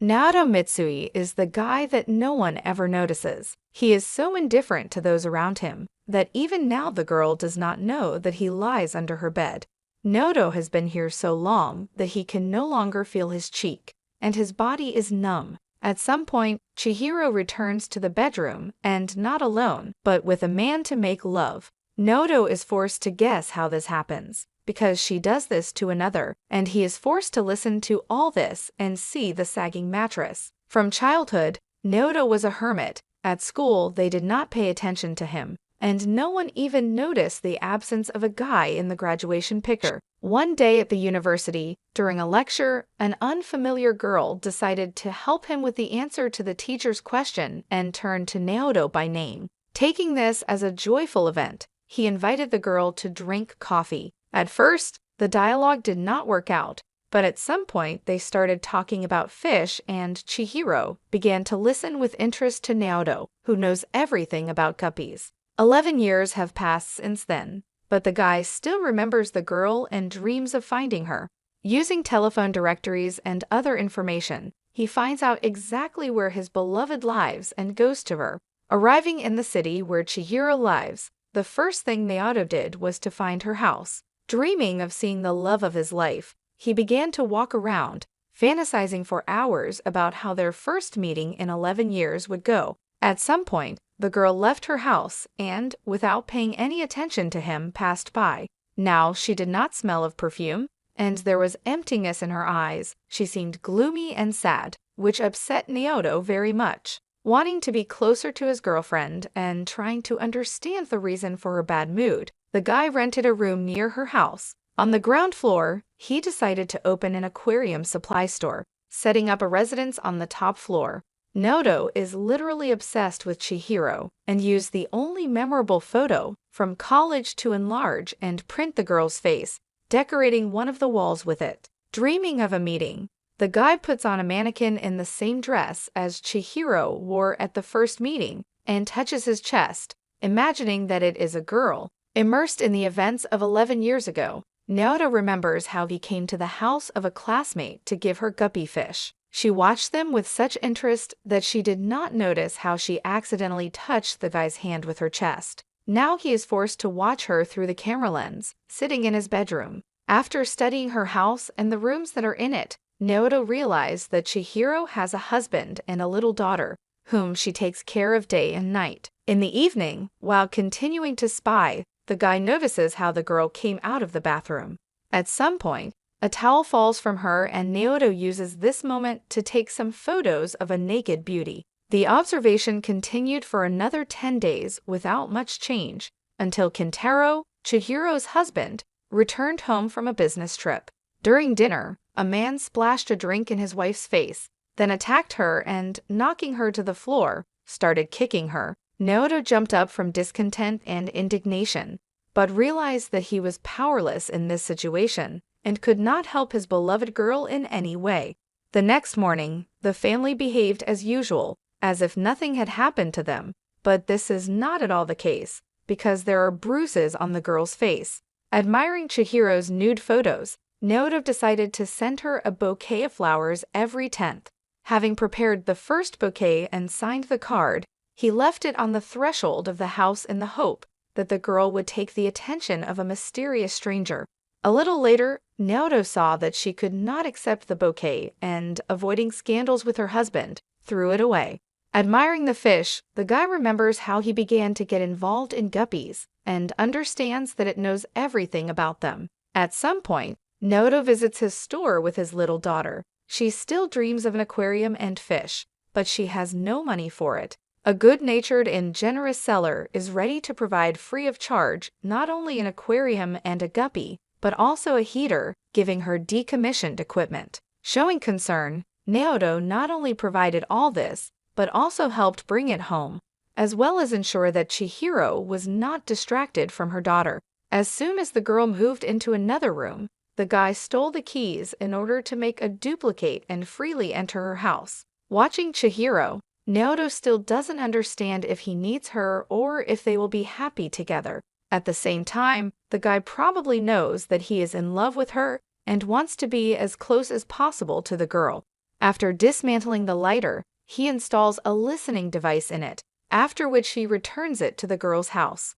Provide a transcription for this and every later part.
Naoto Mitsui is the guy that no one ever notices. He is so indifferent to those around him that even now the girl does not know that he lies under her bed. Naoto has been here so long that he can no longer feel his cheek, and his body is numb. At some point, Chihiro returns to the bedroom, and not alone, but with a man to make love. Naoto is forced to guess how this happens, because she does this to another, and he is forced to listen to all this and see the sagging mattress. From childhood, Naoto was a hermit. At school, they did not pay attention to him, and no one even noticed the absence of a guy in the graduation picture. One day at the university, during a lecture, an unfamiliar girl decided to help him with the answer to the teacher's question and turned to Naoto by name. Taking this as a joyful event, he invited the girl to drink coffee. At first, the dialogue did not work out, but at some point they started talking about fish, and Chihiro began to listen with interest to Naoto, who knows everything about guppies. 11 years have passed since then, but the guy still remembers the girl and dreams of finding her. Using telephone directories and other information, he finds out exactly where his beloved lives and goes to her. Arriving in the city where Chihiro lives, the first thing Naoto did was to find her house. Dreaming of seeing the love of his life, he began to walk around, fantasizing for hours about how their first meeting in 11 years would go. At some point, the girl left her house and, without paying any attention to him, passed by. Now she did not smell of perfume, and there was emptiness in her eyes. She seemed gloomy and sad, which upset Naoto very much. Wanting to be closer to his girlfriend and trying to understand the reason for her bad mood, the guy rented a room near her house. On the ground floor, he decided to open an aquarium supply store, setting up a residence on the top floor. Naoto is literally obsessed with Chihiro and used the only memorable photo from college to enlarge and print the girl's face, decorating one of the walls with it. Dreaming of a meeting, the guy puts on a mannequin in the same dress as Chihiro wore at the first meeting and touches his chest, imagining that it is a girl. Immersed in the events of 11 years ago, Naoto remembers how he came to the house of a classmate to give her guppy fish. She watched them with such interest that she did not notice how she accidentally touched the guy's hand with her chest. Now he is forced to watch her through the camera lens, sitting in his bedroom. After studying her house and the rooms that are in it, Naoto realized that Chihiro has a husband and a little daughter, whom she takes care of day and night. In the evening, while continuing to spy, the guy notices how the girl came out of the bathroom. At some point, a towel falls from her and Naoto uses this moment to take some photos of a naked beauty. The observation continued for another 10 days without much change, until Kentaro, Chihiro's husband, returned home from a business trip. During dinner, a man splashed a drink in his wife's face, then attacked her and, knocking her to the floor, started kicking her. Naoto jumped up from discontent and indignation, but realized that he was powerless in this situation and could not help his beloved girl in any way. The next morning, the family behaved as usual, as if nothing had happened to them, but this is not at all the case, because there are bruises on the girl's face. Admiring Chihiro's nude photos, Naoto decided to send her a bouquet of flowers every 10th. Having prepared the first bouquet and signed the card, he left it on the threshold of the house in the hope that the girl would take the attention of a mysterious stranger. A little later, Naoto saw that she could not accept the bouquet and, avoiding scandals with her husband, threw it away. Admiring the fish, the guy remembers how he began to get involved in guppies and understands that it knows everything about them. At some point, Naoto visits his store with his little daughter. She still dreams of an aquarium and fish, but she has no money for it. A good-natured and generous seller is ready to provide free of charge not only an aquarium and a guppy, but also a heater, giving her decommissioned equipment. Showing concern, Naoto not only provided all this, but also helped bring it home, as well as ensure that Chihiro was not distracted from her daughter. As soon as the girl moved into another room, the guy stole the keys in order to make a duplicate and freely enter her house. Watching Chihiro, Naoto still doesn't understand if he needs her or if they will be happy together. At the same time, the guy probably knows that he is in love with her and wants to be as close as possible to the girl. After dismantling the lighter, he installs a listening device in it, after which he returns it to the girl's house.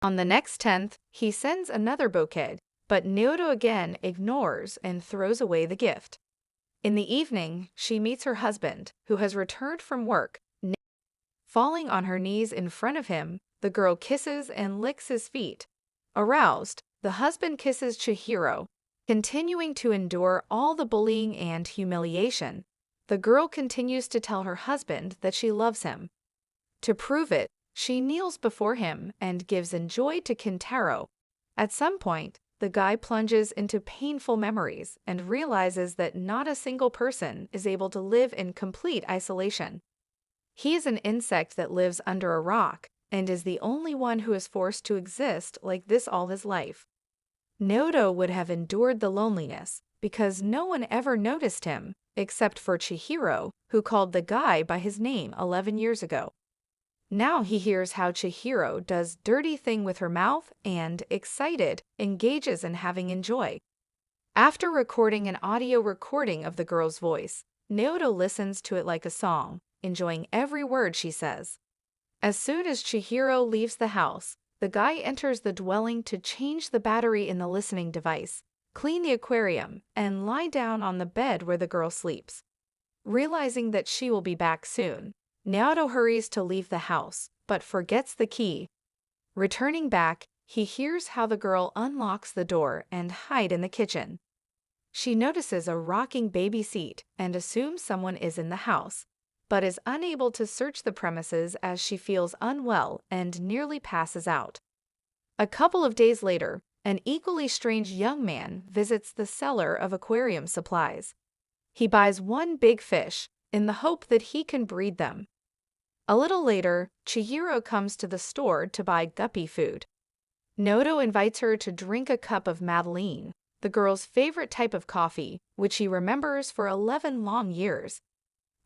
On the next 10th, he sends another bouquet, but Naoto again ignores and throws away the gift. In the evening, she meets her husband, who has returned from work. Falling on her knees in front of him, the girl kisses and licks his feet. Aroused, the husband kisses Chihiro. Continuing to endure all the bullying and humiliation, the girl continues to tell her husband that she loves him. To prove it, she kneels before him and gives enjoy to Kentaro. At some point, the guy plunges into painful memories and realizes that not a single person is able to live in complete isolation. He is an insect that lives under a rock and is the only one who is forced to exist like this all his life. Naoto would have endured the loneliness because no one ever noticed him, except for Chihiro, who called the guy by his name 11 years ago. Now he hears how Chihiro does dirty thing with her mouth and, excited, engages in having enjoy. After recording an audio recording of the girl's voice, Naoto listens to it like a song, enjoying every word she says. As soon as Chihiro leaves the house, the guy enters the dwelling to change the battery in the listening device, clean the aquarium, and lie down on the bed where the girl sleeps. Realizing that she will be back soon, Naoto hurries to leave the house, but forgets the key. Returning back, he hears how the girl unlocks the door and hides in the kitchen. She notices a rocking baby seat and assumes someone is in the house, but is unable to search the premises as she feels unwell and nearly passes out. A couple of days later, an equally strange young man visits the seller of aquarium supplies. He buys one big fish in the hope that he can breed them. A little later, Chihiro comes to the store to buy guppy food. Naoto invites her to drink a cup of Madeline, the girl's favorite type of coffee, which he remembers for 11 long years.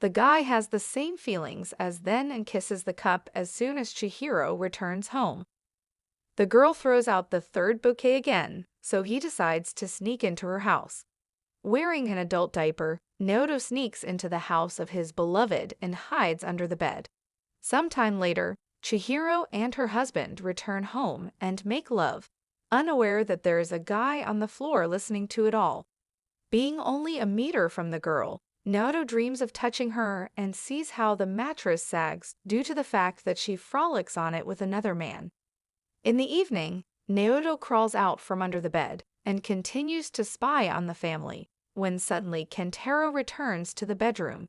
The guy has the same feelings as then and kisses the cup as soon as Chihiro returns home. The girl throws out the third bouquet again, so he decides to sneak into her house. Wearing an adult diaper, Naoto sneaks into the house of his beloved and hides under the bed. Sometime later, Chihiro and her husband return home and make love, unaware that there is a guy on the floor listening to it all. Being only a meter from the girl, Naoto dreams of touching her and sees how the mattress sags due to the fact that she frolics on it with another man. In the evening, Naoto crawls out from under the bed and continues to spy on the family, when suddenly Kentaro returns to the bedroom.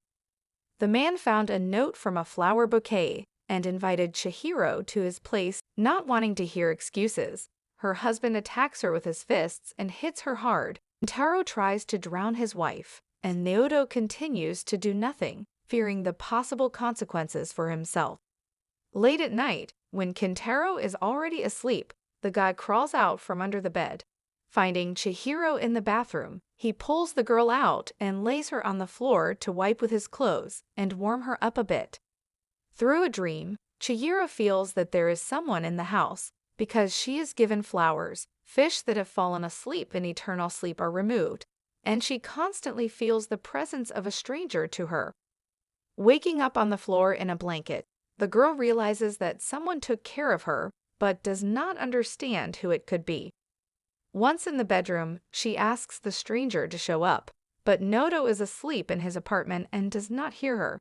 The man found a note from a flower bouquet and invited Chihiro to his place, not wanting to hear excuses. Her husband attacks her with his fists and hits her hard. Kentaro tries to drown his wife, and Naoto continues to do nothing, fearing the possible consequences for himself. Late at night, when Kentaro is already asleep, the guy crawls out from under the bed. Finding Chihiro in the bathroom, he pulls the girl out and lays her on the floor to wipe with his clothes and warm her up a bit. Through a dream, Chihiro feels that there is someone in the house because she is given flowers, fish that have fallen asleep in eternal sleep are removed, and she constantly feels the presence of a stranger to her. Waking up on the floor in a blanket, the girl realizes that someone took care of her, but does not understand who it could be. Once in the bedroom, she asks the stranger to show up, but Naoto is asleep in his apartment and does not hear her.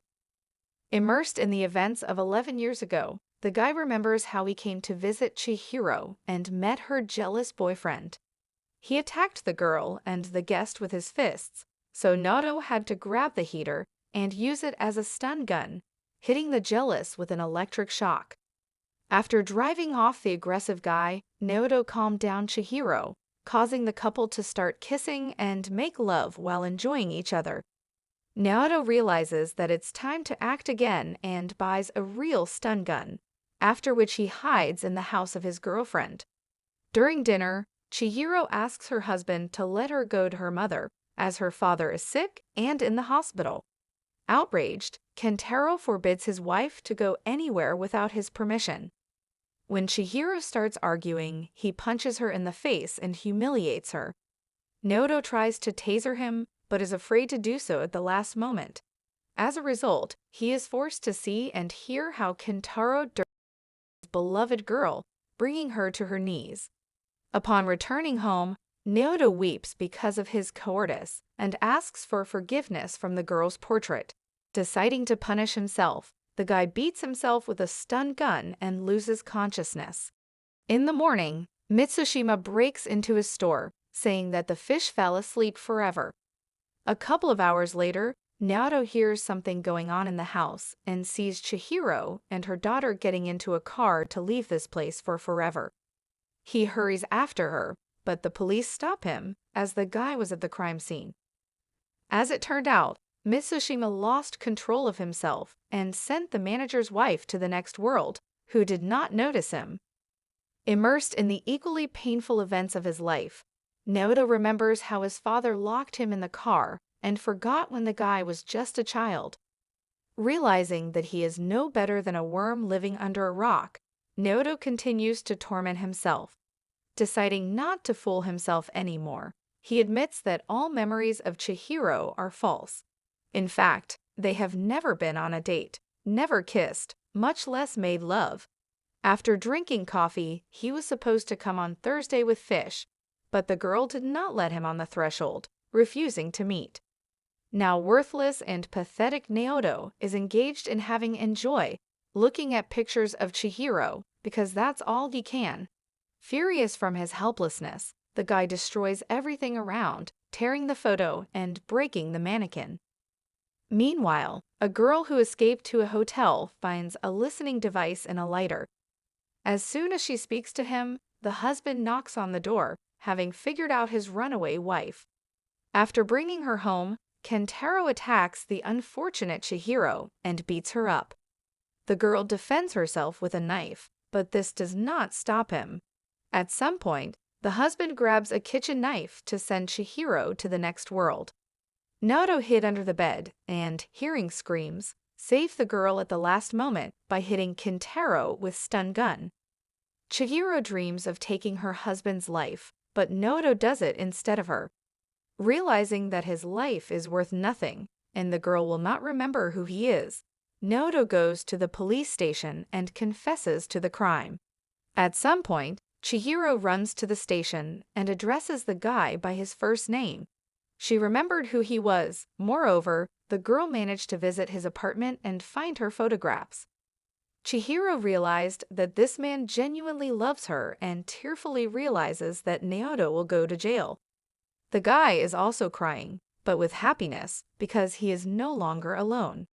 Immersed in the events of 11 years ago, the guy remembers how he came to visit Chihiro and met her jealous boyfriend. He attacked the girl and the guest with his fists, so Naoto had to grab the heater and use it as a stun gun, hitting the jealous with an electric shock. After driving off the aggressive guy, Naoto calmed down Chihiro, causing the couple to start kissing and make love while enjoying each other. Naoto realizes that it's time to act again and buys a real stun gun, after which he hides in the house of his girlfriend. During dinner, Chihiro asks her husband to let her go to her mother, as her father is sick and in the hospital. Outraged, Kentaro forbids his wife to go anywhere without his permission. When Chihiro starts arguing, he punches her in the face and humiliates her. Naoto tries to taser him, but is afraid to do so at the last moment. As a result, he is forced to see and hear how Kentaro his beloved girl, bringing her to her knees. Upon returning home, Naoto weeps because of his cowardice and asks for forgiveness from the girl's portrait. Deciding to punish himself, the guy beats himself with a stun gun and loses consciousness. In the morning, Mitsushima breaks into his store, saying that the fish fell asleep forever. A couple of hours later, Naoto hears something going on in the house and sees Chihiro and her daughter getting into a car to leave this place for forever. He hurries after her, but the police stop him, as the guy was at the crime scene. As it turned out, Mitsushima lost control of himself and sent the manager's wife to the next world, who did not notice him. Immersed in the equally painful events of his life, Naoto remembers how his father locked him in the car and forgot when the guy was just a child. Realizing that he is no better than a worm living under a rock, Naoto continues to torment himself. Deciding not to fool himself anymore, he admits that all memories of Chihiro are false. In fact, they have never been on a date, never kissed, much less made love. After drinking coffee, he was supposed to come on Thursday with fish, but the girl did not let him on the threshold, refusing to meet. Now worthless and pathetic Naoto is engaged in having enjoy, looking at pictures of Chihiro, because that's all he can. Furious from his helplessness, the guy destroys everything around, tearing the photo and breaking the mannequin. Meanwhile, a girl who escaped to a hotel finds a listening device in a lighter. As soon as she speaks to him, the husband knocks on the door, having figured out his runaway wife. After bringing her home, Kentaro attacks the unfortunate Chihiro and beats her up. The girl defends herself with a knife, but this does not stop him. At some point, the husband grabs a kitchen knife to send Chihiro to the next world. Naoto hid under the bed and, hearing screams, saves the girl at the last moment by hitting Kentaro with stun gun. Chihiro dreams of taking her husband's life, but Naoto does it instead of her. Realizing that his life is worth nothing and the girl will not remember who he is, Naoto goes to the police station and confesses to the crime. At some point, Chihiro runs to the station and addresses the guy by his first name. She remembered who he was. Moreover, the girl managed to visit his apartment and find her photographs. Chihiro realized that this man genuinely loves her and tearfully realizes that Naoto will go to jail. The guy is also crying, but with happiness because he is no longer alone.